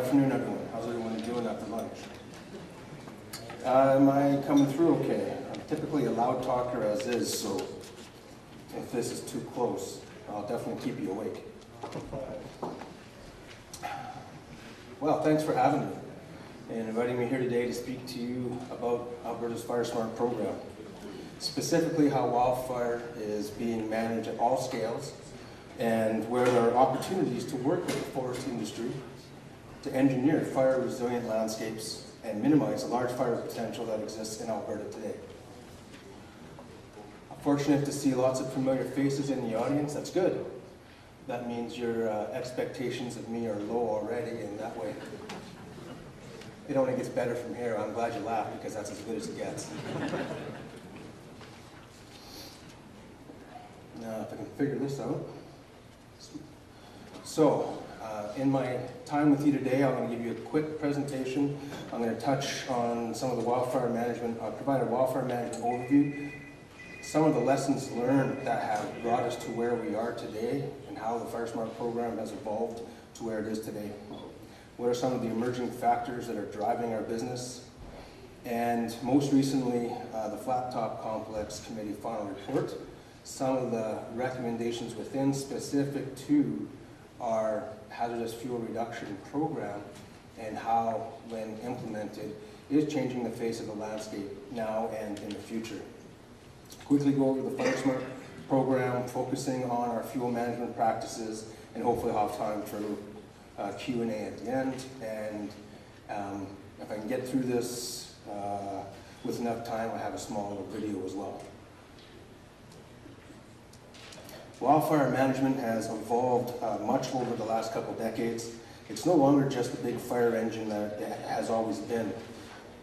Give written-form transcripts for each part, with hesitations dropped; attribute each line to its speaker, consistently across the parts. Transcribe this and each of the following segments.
Speaker 1: afternoon, everyone. How's everyone doing after lunch? Am I coming through okay? I'm typically a loud talker as is, so if this is too close, I'll definitely keep you awake. Well, thanks for having me and inviting me here today to speak to you about Alberta's Fire Smart program, specifically how wildfire is being managed at all scales and where there are opportunities to work with the forest industry to engineer fire-resilient landscapes and minimize the large fire potential that exists in Alberta today. I'm fortunate to see lots of familiar faces in the audience. That's good. That means your expectations of me are low already, and that way it only gets better from here. I'm glad you laughed because that's as good as it gets. Now, if I can figure this out. So, in my time with you today, I'm going to give you a quick presentation. I'm going to touch on some of the wildfire management, provide a wildfire management overview, some of the lessons learned that have brought us to where we are today, and how the Fire Smart program has evolved to where it is today. What are some of the emerging factors that are driving our business? And most recently, the Flat Top Complex Committee final report, some of the recommendations within specific to our hazardous fuel reduction program and how, when implemented, is changing the face of the landscape now and in the future. Quickly go over the Fire Smart program, focusing on our fuel management practices, and hopefully I'll have time for Q&A at the end. And if I can get through this with enough time, I have a small little video as well. Wildfire management has evolved much over the last couple decades. It's no longer just the big fire engine that it has always been.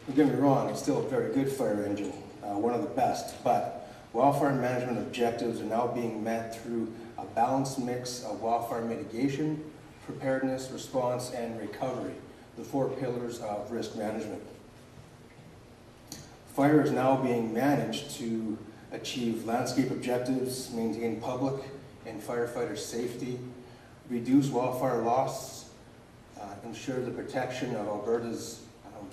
Speaker 1: Don't get me wrong, it's still a very good fire engine, one of the best, but wildfire management objectives are now being met through a balanced mix of wildfire mitigation, preparedness, response, and recovery, the four pillars of risk management. Fire is now being managed to achieve landscape objectives, maintain public and firefighter safety, reduce wildfire loss, ensure the protection of Alberta's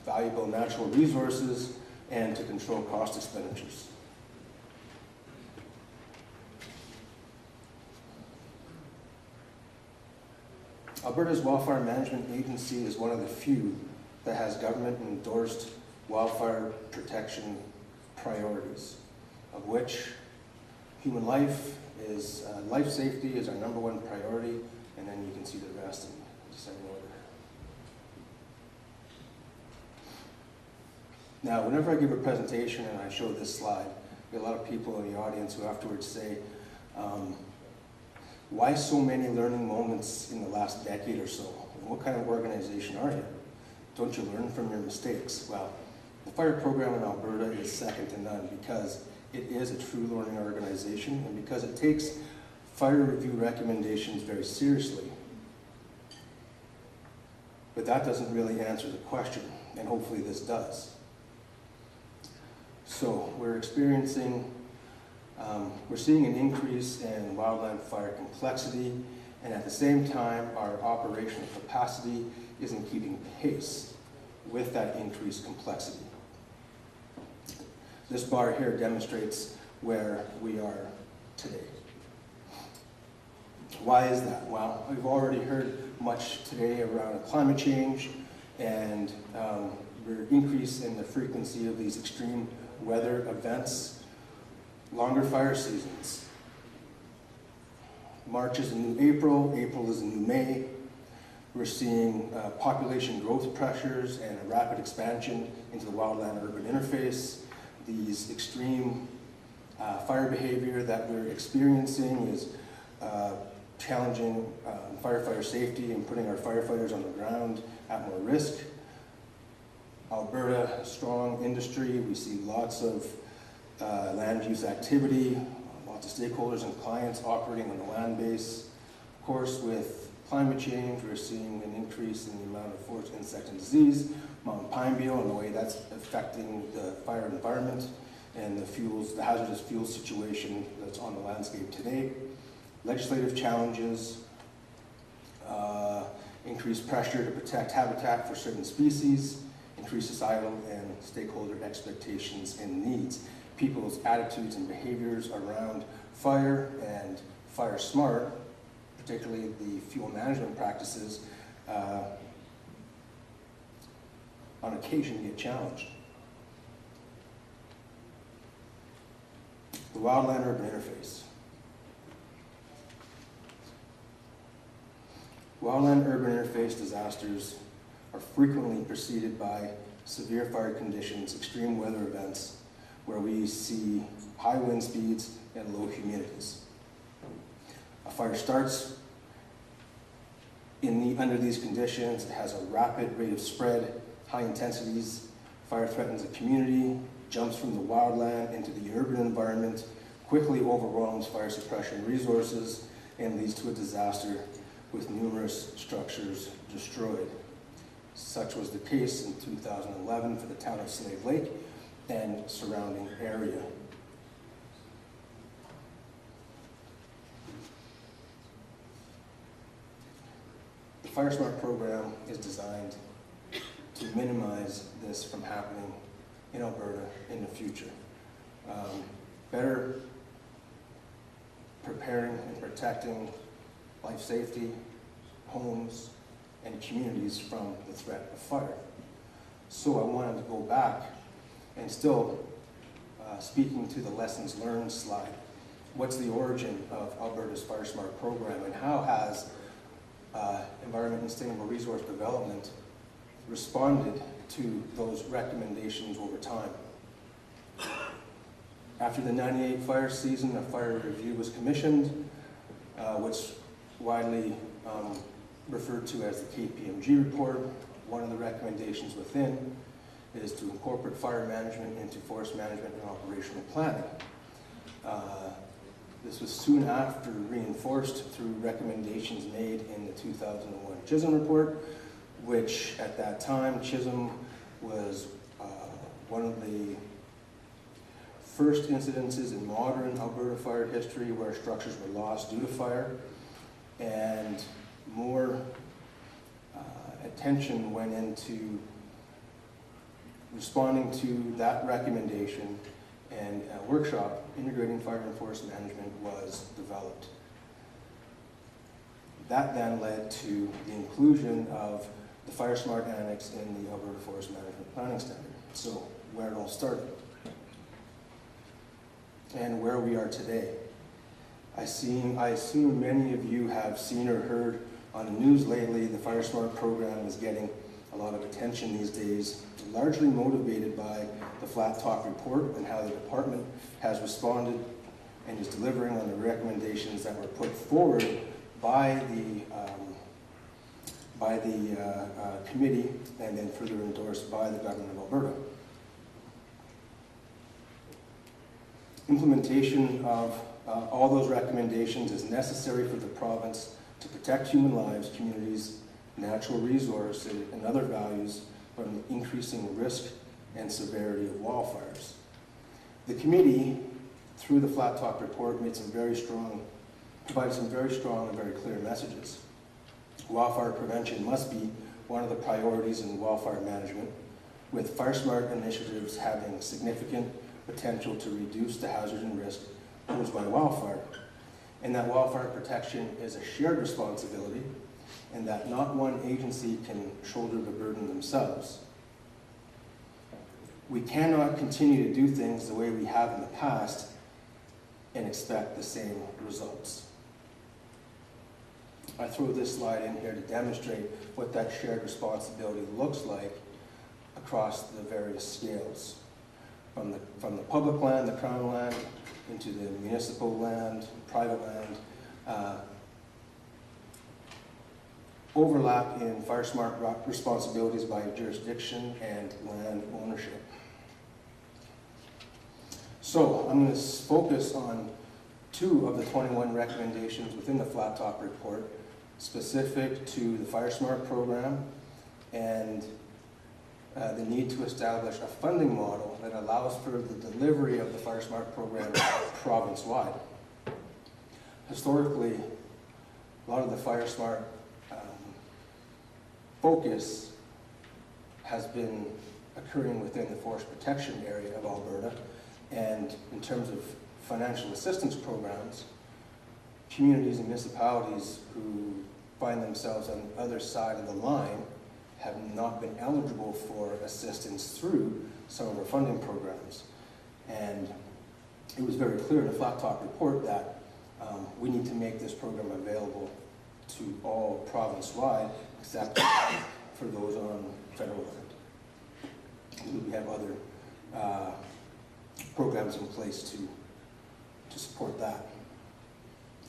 Speaker 1: valuable natural resources, and to control cost expenditures. Alberta's Wildfire Management Agency is one of the few that has government-endorsed wildfire protection priorities, of which human life is, life safety is our #1 priority, and then you can see the rest in descending order. Now, whenever I give a presentation and I show this slide, there are a lot of people in the audience who afterwards say, why so many learning moments in the last decade or so? What kind of organization are you? Don't you learn from your mistakes? Well, the fire program in Alberta is second to none because it is a true learning organization and because it takes fire review recommendations very seriously. But that doesn't really answer the question, and hopefully this does. So we're seeing an increase in wildland fire complexity, and at the same time, our operational capacity isn't keeping pace with that increased complexity. This bar here demonstrates where we are today. Why is that? Well, we've already heard much today around climate change and the increase in the frequency of these extreme weather events, longer fire seasons. March is a new April, April is a new May. We're seeing population growth pressures and a rapid expansion into the wildland-urban interface. These extreme fire behavior that we're experiencing is challenging firefighter safety and putting our firefighters on the ground at more risk. Alberta, strong industry. We see lots of land use activity, lots of stakeholders and clients operating on the land base. Of course, with climate change, we're seeing an increase in the amount of forest insect and disease, mountain pine beetle, and the way that's affecting the fire environment and the fuels, the hazardous fuel situation that's on the landscape today. Legislative challenges, increase pressure to protect habitat for certain species, increase societal and stakeholder expectations and needs. People's attitudes and behaviors around fire and fire smart, particularly the fuel management practices, on occasion get challenged. The wildland-urban interface. Wildland-urban interface disasters are frequently preceded by severe fire conditions, extreme weather events, where we see high wind speeds and low humidities. A fire starts under these conditions. It has a rapid rate of spread, high intensities. Fire threatens a community, jumps from the wildland into the urban environment, quickly overwhelms fire suppression resources, and leads to a disaster with numerous structures destroyed. Such was the case in 2011 for the town of Slave Lake and surrounding area. The Fire Smart program is designed to minimize this from happening in Alberta in the future. Better preparing and protecting life safety, homes, and communities from the threat of fire. So I wanted to go back and still speaking to the lessons learned slide. What's the origin of Alberta's Fire Smart program, and how has Environment and Sustainable Resource Development responded to those recommendations over time? After the '98 fire season, a fire review was commissioned, which widely referred to as the KPMG report. One of the recommendations within is to incorporate fire management into forest management and operational planning. This was soon after reinforced through recommendations made in the 2001 Chisholm report, which at that time, Chisholm was one of the first incidences in modern Alberta fire history where structures were lost due to fire, and more attention went into responding to that recommendation, and a workshop integrating fire and forest management was developed. That then led to the inclusion of the Fire Smart Annex in the Alberta Forest Management Planning Standard. So where it all started and where we are today. I assume many of you have seen or heard on the news lately, the Fire Smart program is getting a lot of attention these days, largely motivated by the Flat Top report and how the department has responded and is delivering on the recommendations that were put forward by the committee and then further endorsed by the Government of Alberta. Implementation of all those recommendations is necessary for the province to protect human lives, communities, natural resources, and other values from increasing risk and severity of wildfires. The committee, through the Flat Top report, provided some very strong and very clear messages. Wildfire prevention must be one of the priorities in wildfire management, with Fire Smart initiatives having significant potential to reduce the hazard and risk posed by wildfire, and that wildfire protection is a shared responsibility, and that not one agency can shoulder the burden themselves. We cannot continue to do things the way we have in the past and expect the same results. I throw this slide in here to demonstrate what that shared responsibility looks like across the various scales. From the public land, the crown land, into the municipal land, private land, overlap in Fire Smart responsibilities by jurisdiction and land ownership. So I'm going to focus on 2 of the 21 recommendations within the Flat Top report, specific to the Fire Smart program and the need to establish a funding model that allows for the delivery of the Fire Smart program province-wide. Historically, a lot of the Fire Smart focus has been occurring within the forest protection area of Alberta, and in terms of financial assistance programs, communities and municipalities who find themselves on the other side of the line have not been eligible for assistance through some of our funding programs. And it was very clear in the Flat Top report that we need to make this program available to all province-wide, except for those on federal land. We have other programs in place to support that.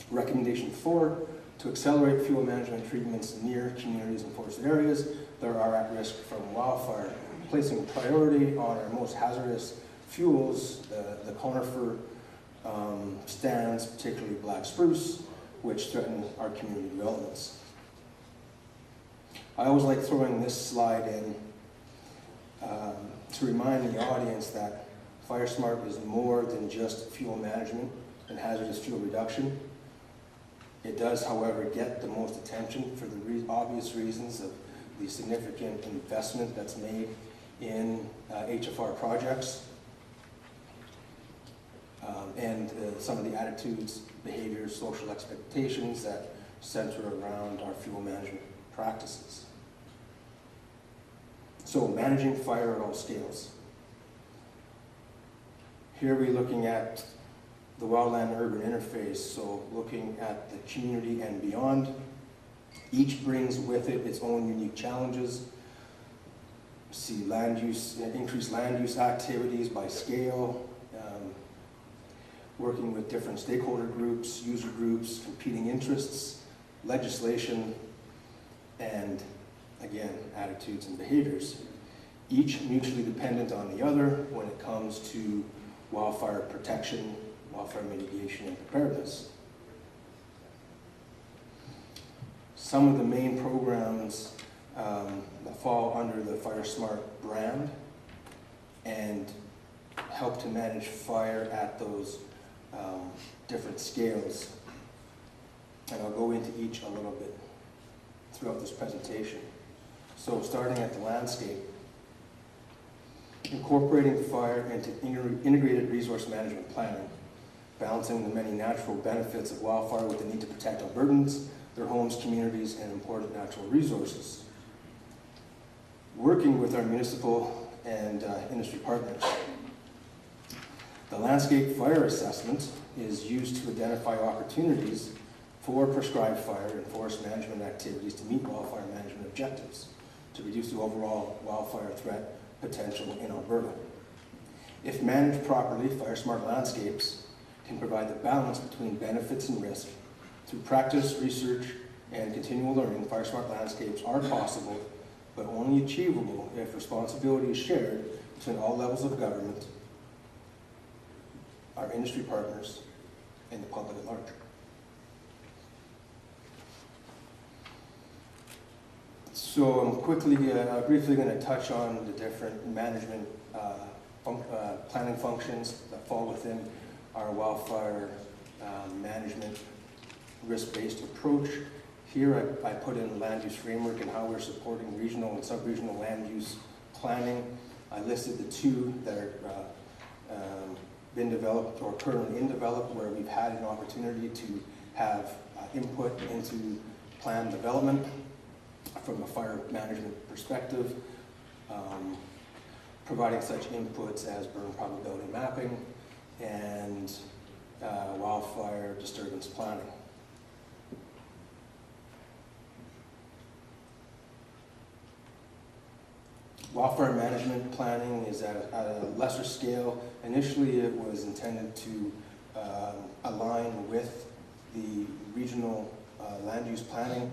Speaker 1: Recommendation 4, to accelerate fuel management treatments near communities and forested areas that are at risk from wildfire, placing priority on our most hazardous fuels, the conifer stands, particularly black spruce, which threaten our community developments. I always like throwing this slide in to remind the audience that FireSmart is more than just fuel management and hazardous fuel reduction. It does, however, get the most attention for the obvious reasons of the significant investment that's made in HFR projects and some of the attitudes, behaviors, social expectations that center around our fuel management practices. So, managing fire at all scales. Here we're looking at the wildland-urban interface, so looking at the community and beyond. Each brings with it its own unique challenges. See land use, increased land use activities by scale, working with different stakeholder groups, user groups, competing interests, legislation, and again, attitudes and behaviors. Each mutually dependent on the other when it comes to wildfire protection, wildfire mitigation, and preparedness. Some of the main programs that fall under the FireSmart brand and help to manage fire at those different scales. And I'll go into each a little bit throughout this presentation. So starting at the landscape, incorporating fire into integrated resource management planning, balancing the many natural benefits of wildfire with the need to protect Albertans, their homes, communities, and important natural resources. Working with our municipal and industry partners. The landscape fire assessment is used to identify opportunities for prescribed fire and forest management activities to meet wildfire management objectives, to reduce the overall wildfire threat potential in Alberta. If managed properly, FireSmart landscapes can provide the balance between benefits and risk. Through practice, research, and continual learning, FireSmart landscapes are possible, but only achievable if responsibility is shared between all levels of government, our industry partners, and the public at large. So I'm briefly going to touch on the different management planning functions that fall within our wildfire management risk-based approach. Here I put in the land use framework and how we're supporting regional and sub-regional land use planning. I listed the two that are been developed or currently in development, where we've had an opportunity to have input into plan development from a fire management perspective, providing such inputs as burn probability mapping and wildfire disturbance planning. Wildfire management planning is at a lesser scale. Initially, it was intended to align with the regional land use planning,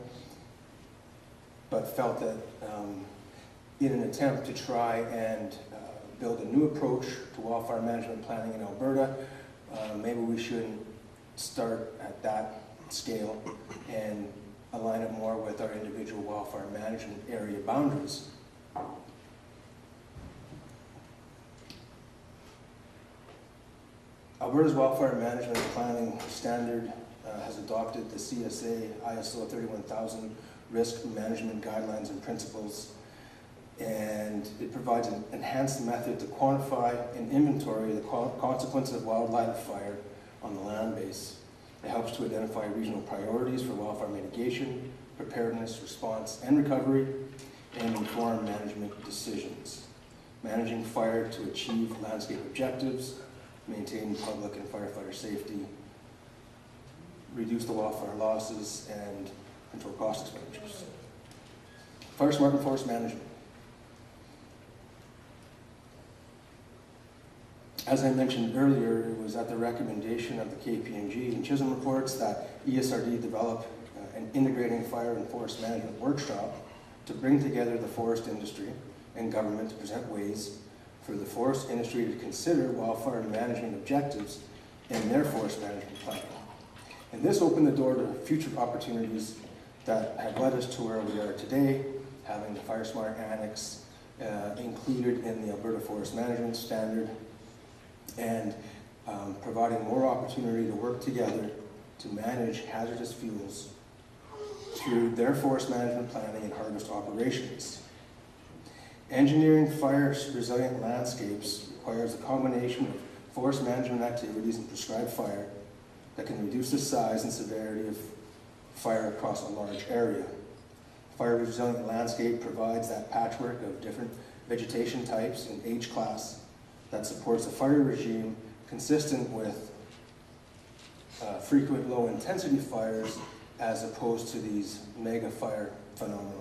Speaker 1: but felt that in an attempt to try and build a new approach to wildfire management planning in Alberta, maybe we shouldn't start at that scale and align it more with our individual wildfire management area boundaries. Alberta's wildfire management planning standard has adopted the CSA ISO 31000 risk management guidelines and principles, and it provides an enhanced method to quantify and inventory the consequences of wildlife fire on the land base. It helps to identify regional priorities for wildfire mitigation, preparedness, response, and recovery, and inform management decisions. Managing fire to achieve landscape objectives, maintain public and firefighter safety, reduce the wildfire losses, and control cost expenditures. Fire smart and forest management. As I mentioned earlier, it was at the recommendation of the KPMG and Chisholm reports that ESRD develop an integrating fire and forest management workshop to bring together the forest industry and government to present ways for the forest industry to consider wildfire management objectives in their forest management plan. And this opened the door to future opportunities that have led us to where we are today, having the Fire Smart Annex included in the Alberta Forest Management Standard, and providing more opportunity to work together to manage hazardous fuels through their forest management planning and harvest operations. Engineering fire resilient landscapes requires a combination of forest management activities and prescribed fire that can reduce the size and severity of fire across a large area. Fire resilient landscape provides that patchwork of different vegetation types and age class that supports a fire regime consistent with frequent low-intensity fires as opposed to these mega fire phenomena.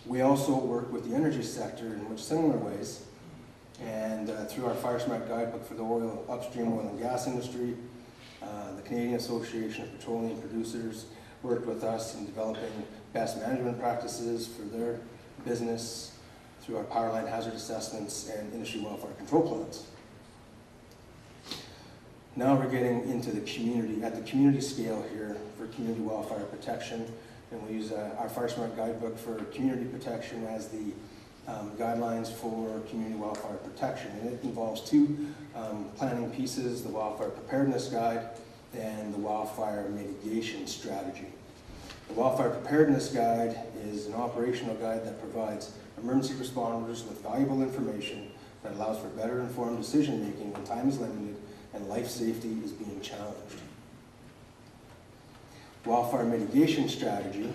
Speaker 1: We also work with the energy sector in much similar ways, and through our Fire Smart Guidebook for the upstream oil and gas industry, the Canadian Association of Petroleum Producers worked with us in developing best management practices for their business through our power line hazard assessments and industry wildfire control plans. Now we're getting into the community, at the community scale here for community wildfire protection, and we use our Fire Smart Guidebook for community protection as the guidelines for community wildfire protection. And it involves two planning pieces, the Wildfire Preparedness Guide and the Wildfire Mitigation Strategy. The Wildfire Preparedness Guide is an operational guide that provides emergency responders with valuable information that allows for better informed decision making when time is limited and life safety is being challenged. Wildfire Mitigation Strategy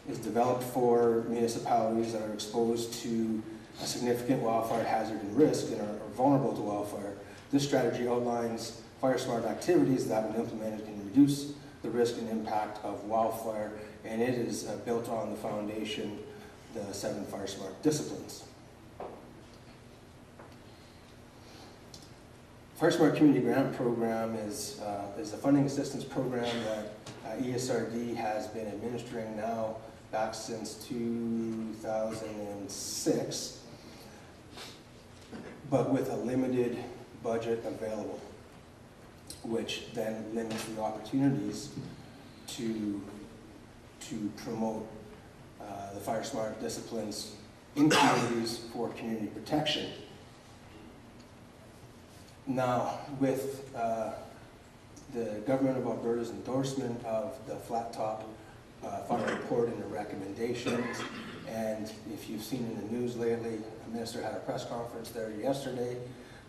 Speaker 1: is developed for municipalities that are exposed to a significant wildfire hazard and risk and are vulnerable to wildfire. This strategy outlines fire smart activities that, when implemented, can reduce the risk and impact of wildfire, and it is built on the foundation, the 7 Fire Smart disciplines. Fire Smart Community Grant Program is a funding assistance program that ESRD has been administering now back since 2006, but with a limited budget available, which then limits the opportunities to promote the Fire Smart disciplines in communities for community protection. Now, with the Government of Alberta's endorsement of the flat top fire report and the recommendations, and if you've seen in the news lately, the Minister had a press conference there yesterday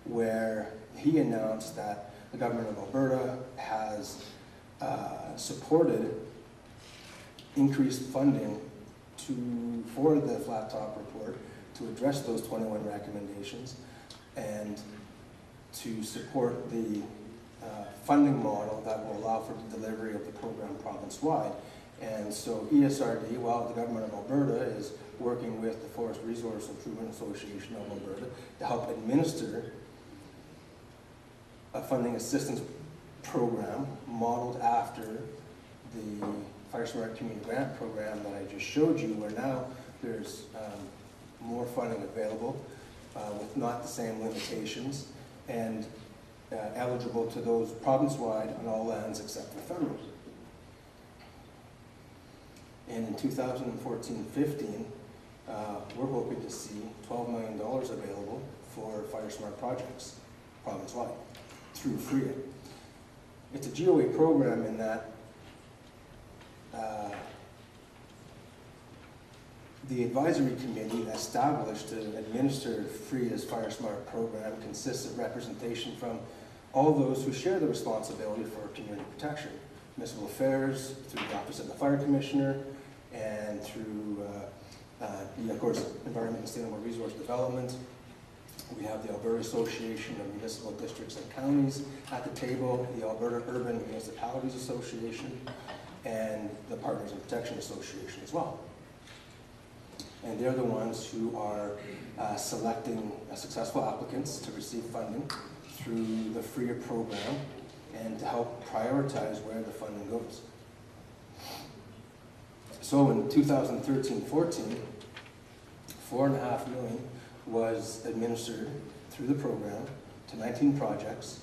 Speaker 1: where he announced that the Government of Alberta has supported increased funding for the flat top report to address those 21 recommendations and to support the funding model that will allow for the delivery of the program province-wide. And so ESRD, while the Government of Alberta is working with the Forest Resource Improvement Association of Alberta to help administer a funding assistance program modeled after the Fire Smart Community Grant Program that I just showed you, where now there's more funding available with not the same limitations, and eligible to those province-wide on all lands except for federal. And in 2014-15, we're hoping to see $12 million available for Fire Smart projects province-wide through FREA. It's a GOA program in that The advisory committee established to administer FREA's Fire Smart program consists of representation from all those who share the responsibility for community protection. Municipal affairs, through the Office of the Fire Commissioner, and through, of course, Environment and Sustainable Resource Development. We have the Alberta Association of Municipal Districts and Counties at the table, the Alberta Urban Municipalities Association, and the Partners in Protection Association as well. And they're the ones who are selecting successful applicants to receive funding through the FREA program and to help prioritize where the funding goes. So in 2013-14, $4.5 million was administered through the program to 19 projects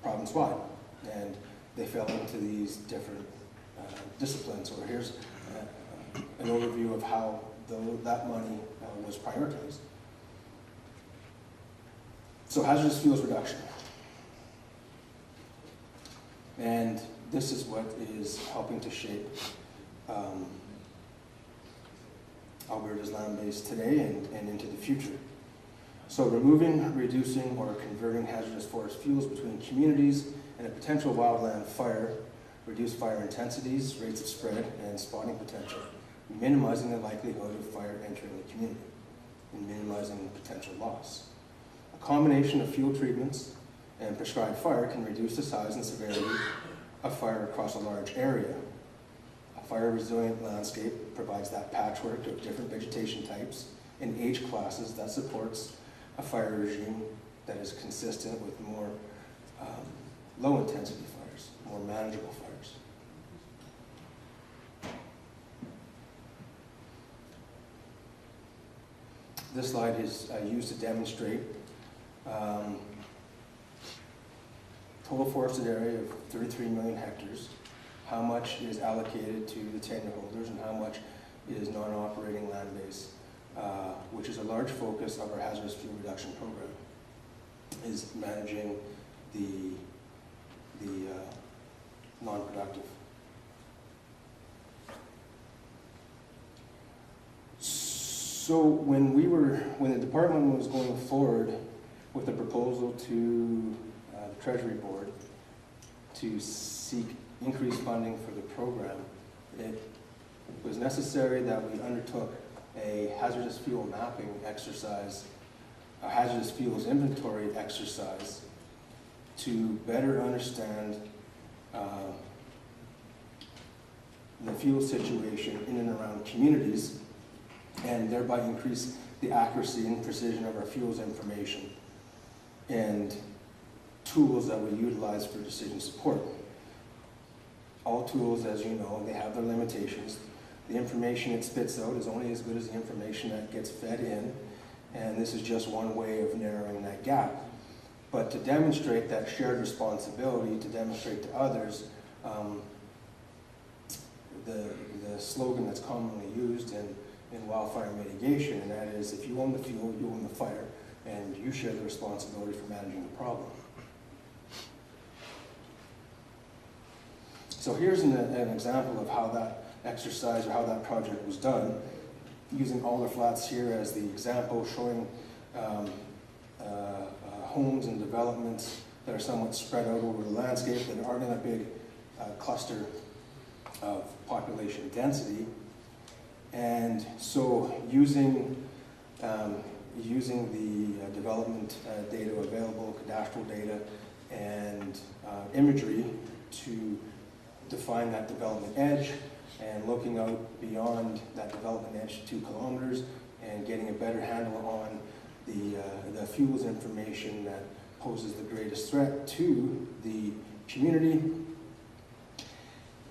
Speaker 1: province-wide, and they fell into these different disciplines. So here's an overview of how that money was prioritized. So hazardous fuels reduction. And this is what is helping to shape Alberta's land base today and into the future. So removing, reducing, or converting hazardous forest fuels between communities and a potential wildland fire, reduce fire intensities, rates of spread, and spawning potential, minimizing the likelihood of fire entering the community, and minimizing potential loss. A combination of fuel treatments and prescribed fire can reduce the size and severity of fire across a large area. A fire-resilient landscape provides that patchwork of different vegetation types and age classes that supports a fire regime that is consistent with more low-intensity fires, more manageable fires. This slide is used to demonstrate total forested area of 33 million hectares, how much is allocated to the tenure holders and how much is non-operating land base, which is a large focus of our hazardous fuel reduction program, is managing the non-productive. So when the department was going forward with a proposal to the Treasury Board to seek increased funding for the program, it was necessary that we undertook a hazardous fuel mapping exercise, a hazardous fuels inventory exercise to better understand the fuel situation in and around communities and thereby increase the accuracy and precision of our fuels information and tools that we utilize for decision support. All tools, as you know, they have their limitations. The information it spits out is only as good as the information that gets fed in, and this is just one way of narrowing that gap. But to demonstrate that shared responsibility, to demonstrate to others the slogan that's commonly used in wildfire mitigation, and that is, if you own the fuel, you own the fire, and you share the responsibility for managing the problem. So here's an example of how that exercise or how that project was done, using Alder Flats here as the example, showing homes and developments that are somewhat spread out over the landscape that aren't in a big cluster of population density. And so using the development data available, cadastral data, and imagery to define that development edge, and looking out beyond that development edge 2 kilometers and getting a better handle on the fuels information that poses the greatest threat to the community.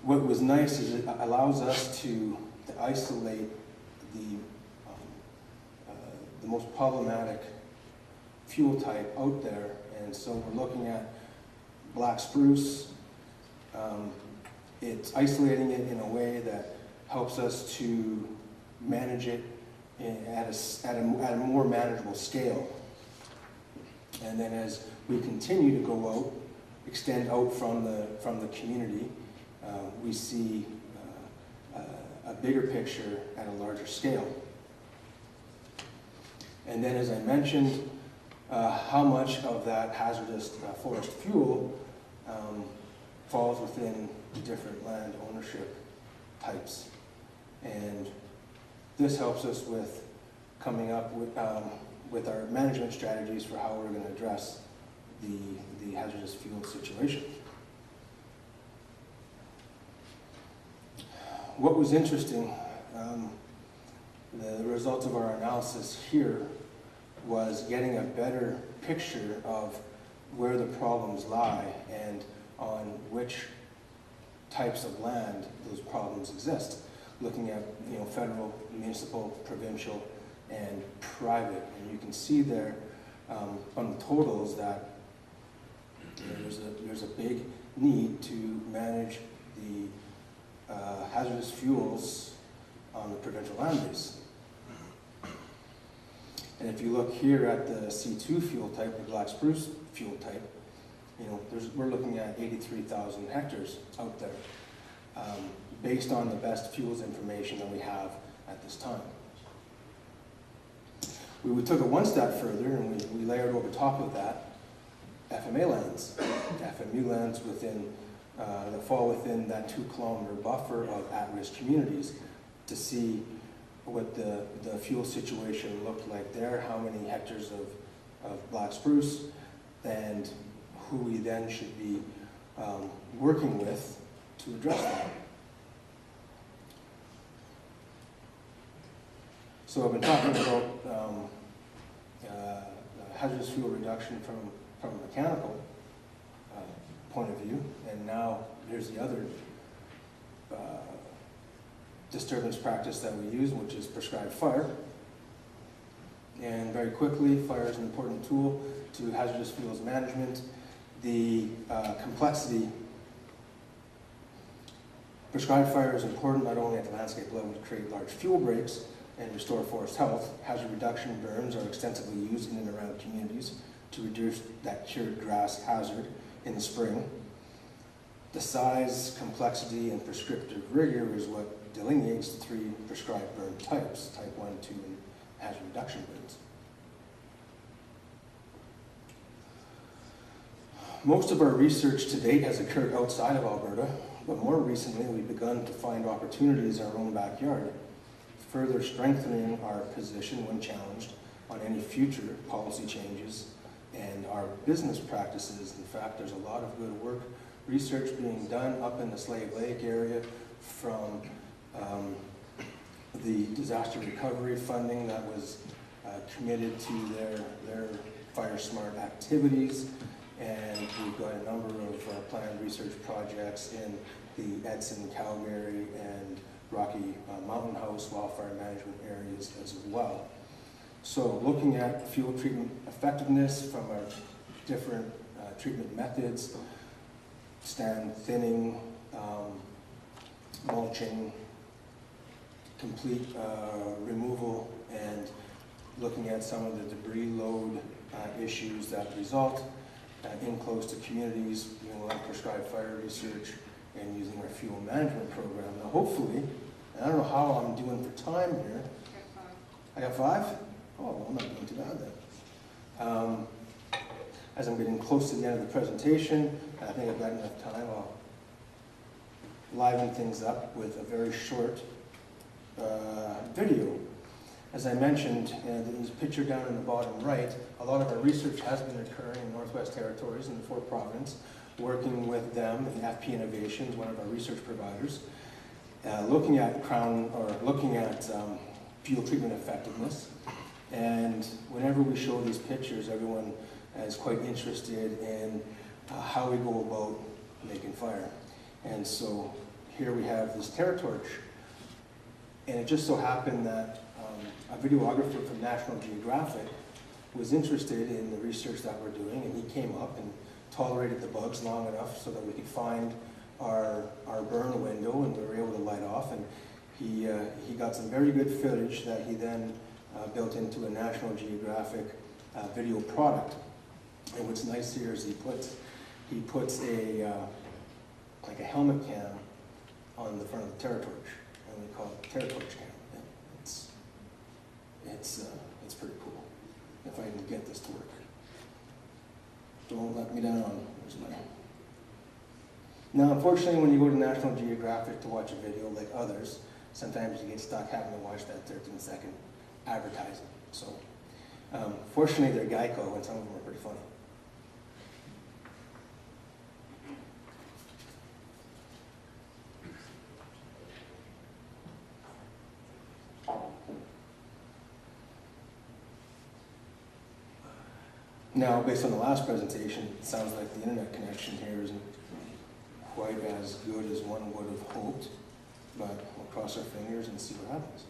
Speaker 1: What was nice is it allows us to isolate the most problematic fuel type out there, and so we're looking at black spruce. It's isolating it in a way that helps us to manage it at a more manageable scale. And then as we continue to go out, extend out from the community, we see a bigger picture at a larger scale. And then, as I mentioned, how much of that hazardous forest fuel falls within the different land ownership types. And this helps us with coming up with our management strategies for how we're going to address the hazardous fuel situation. What was interesting, the results of our analysis here was getting a better picture of where the problems lie and on which types of land those problems exist, looking at federal, municipal, provincial, and private. And you can see there from the totals that there's a big need to manage the hazardous fuels on the provincial land base. And if you look here at the C2 fuel type, the black spruce fuel type, we're looking at 83,000 hectares out there, based on the best fuels information that we have at this time. We took it one step further and we layered over top of that FMA lands, FMU lands that fall within that 2-kilometer buffer of at-risk communities, to see what the fuel situation looked like there, how many hectares of black spruce, and who we then should be working with to address that. So I've been talking about hazardous fuel reduction from a mechanical point of view, and now here's the other disturbance practice that we use, which is prescribed fire. And very quickly, fire is an important tool to hazardous fuels management. The complexity, prescribed fire is important not only at the landscape level to create large fuel breaks and restore forest health. Hazard reduction burns are extensively used in and around communities to reduce that cured grass hazard in the spring. The size, complexity, and prescriptive rigor is what delineates the 3 prescribed burn types, type 1, 2, and hazard reduction burns. Most of our research to date has occurred outside of Alberta, but more recently we've begun to find opportunities in our own backyard, further strengthening our position when challenged on any future policy changes and our business practices. In fact, there's a lot of good work, research being done up in the Slave Lake area from the disaster recovery funding that was committed to their fire smart activities, and we've got a number of planned research projects in the Edson, Calgary, and Rocky Mountain House wildfire management areas as well. So looking at fuel treatment effectiveness from our different treatment methods, stand thinning, mulching, complete removal, and looking at some of the debris load issues that result in close to communities, like prescribed fire research and using our fuel management program. Now hopefully, and I don't know how I'm doing for time here. I got 5? Oh, well, I'm not doing too bad then. As I'm getting close to the end of the presentation, I think I've got enough time. I'll liven things up with a very short video. As I mentioned, this picture down in the bottom right, a lot of our research has been occurring in Northwest Territories and the Fort Province, working with them and FP Innovations, one of our research providers, looking at fuel treatment effectiveness. And whenever we show these pictures, everyone is quite interested in how we go about making fire. And so here we have this TerraTorch, and it just so happened that a videographer from National Geographic was interested in the research that we're doing, and he came up and tolerated the bugs long enough so that we could find our burn window, and we were able to light off. And he got some very good footage that he then built into a National Geographic video product. And what's nice here is he puts a like a helmet cam on the front of the TerraTorch. And what do they call it, terror torch cam. It's pretty cool. If I can get this to work. Don't let me down. There's my. Now, unfortunately, when you go to National Geographic to watch a video like others, sometimes you get stuck having to watch that 13-second advertising. So, fortunately, they're Geico, and some of them are pretty funny. Now, based on the last presentation, it sounds like the internet connection here isn't quite as good as one would have hoped, but we'll cross our fingers and see what happens.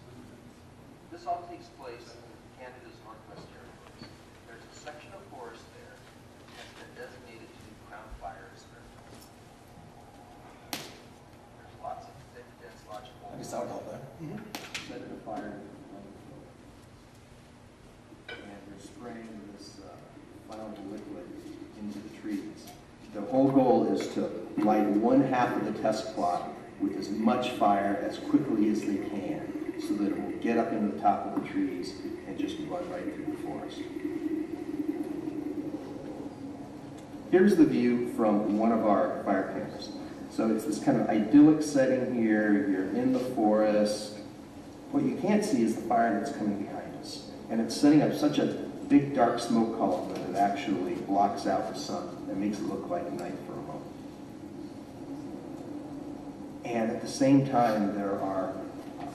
Speaker 2: This all takes place in Canada's Northwest Territories. There's a section of forest there that's been designated to Crown Fire Reserve. There's lots of thick, dense lodgepole.
Speaker 1: I guess that would help there.
Speaker 3: Set it afire, and we're spraying this flammable liquid into the trees. The whole goal is to light one half of the test plot with as much fire as quickly as they can, so that it will get up into the top of the trees and just run right through the forest. Here's the view from one of our fire pits. So it's this kind of idyllic setting here. You're in the forest. What you can't see is the fire that's coming behind us. And it's setting up such a big dark smoke column that it actually blocks out the sun and makes it look like night for a moment. And at the same time, there are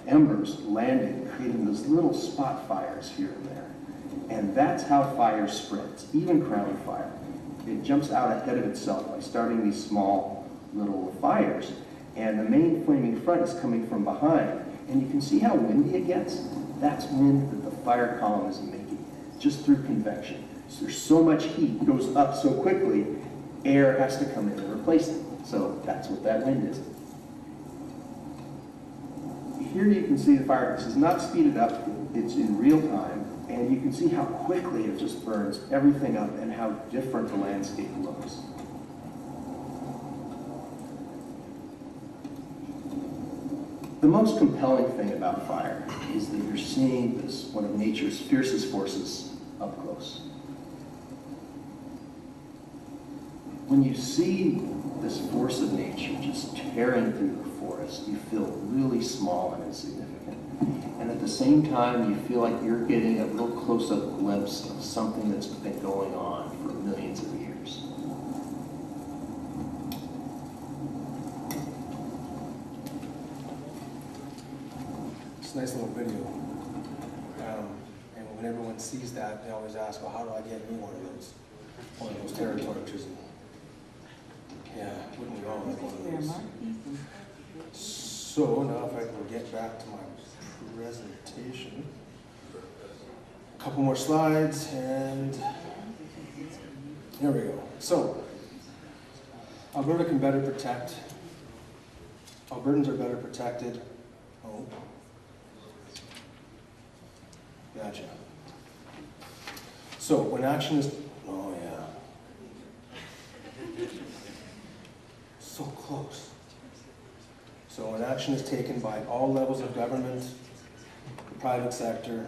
Speaker 3: embers landing, creating those little spot fires here and there. And that's how fire spreads, even crown fire. It jumps out ahead of itself by starting these small little fires. And the main flaming front is coming from behind. And you can see how windy it gets. That's wind that the fire column is making, just through convection. So there's so much heat, goes up so quickly, air has to come in and replace it. So that's what that wind is. Here you can see the fire. This is not speeded up, it's in real time, and you can see how quickly it just burns everything up and how different the landscape looks. The most compelling thing about fire is that you're seeing this, one of nature's fiercest forces, up close. When you see this force of nature just tearing through the forest, you feel really small and insignificant. And at the same time, you feel like you're getting a real close-up glimpse of something that's been going on for millions of years.
Speaker 1: It's a nice little video. And when everyone sees that, they always ask, well, how do I get me one of those terror torches? And yeah, wouldn't we all like one of those? So now if I can get back to my presentation. A couple more slides, and there we go. So, Alberta can better protect. Albertans are better protected. Oh. Gotcha. So, when action is, oh yeah. So close. So when action is taken by all levels of government, the private sector,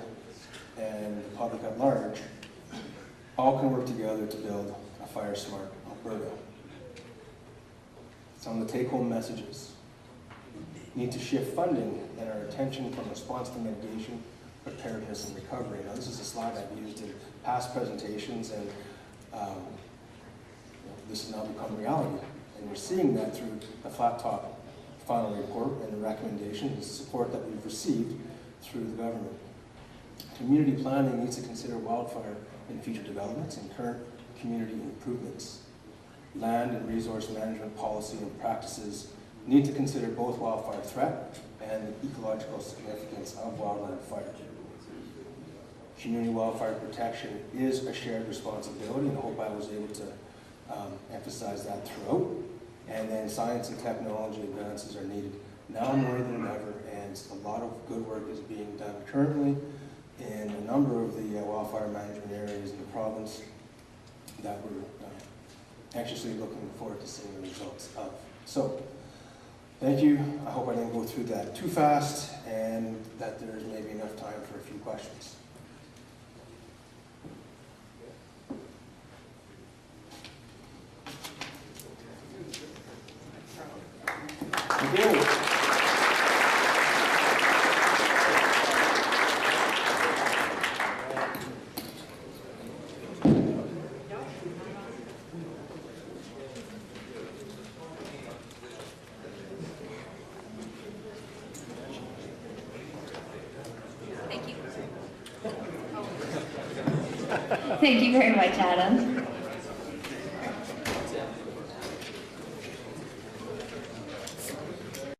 Speaker 1: and the public at large, all can work together to build a fire-smart Alberta. Some of the take-home messages. Need to shift funding and our attention from response to mitigation, preparedness, and recovery. Now this is a slide I've used in past presentations, and this has now become reality. And we're seeing that through the flat top final report and the recommendations and support that we've received through the government. Community planning needs to consider wildfire in future developments and current community improvements. Land and resource management policy and practices need to consider both wildfire threat and the ecological significance of wildland fire. Community wildfire protection is a shared responsibility, and I hope I was able to emphasize that throughout. And then science and technology advances are needed now more than ever, and a lot of good work is being done currently in a number of the wildfire management areas in the province that we're anxiously looking forward to seeing the results of. So, Thank you. I hope I didn't go through that too fast and that there's maybe enough time for a few questions. Okay.
Speaker 4: Thank you very much, Adam.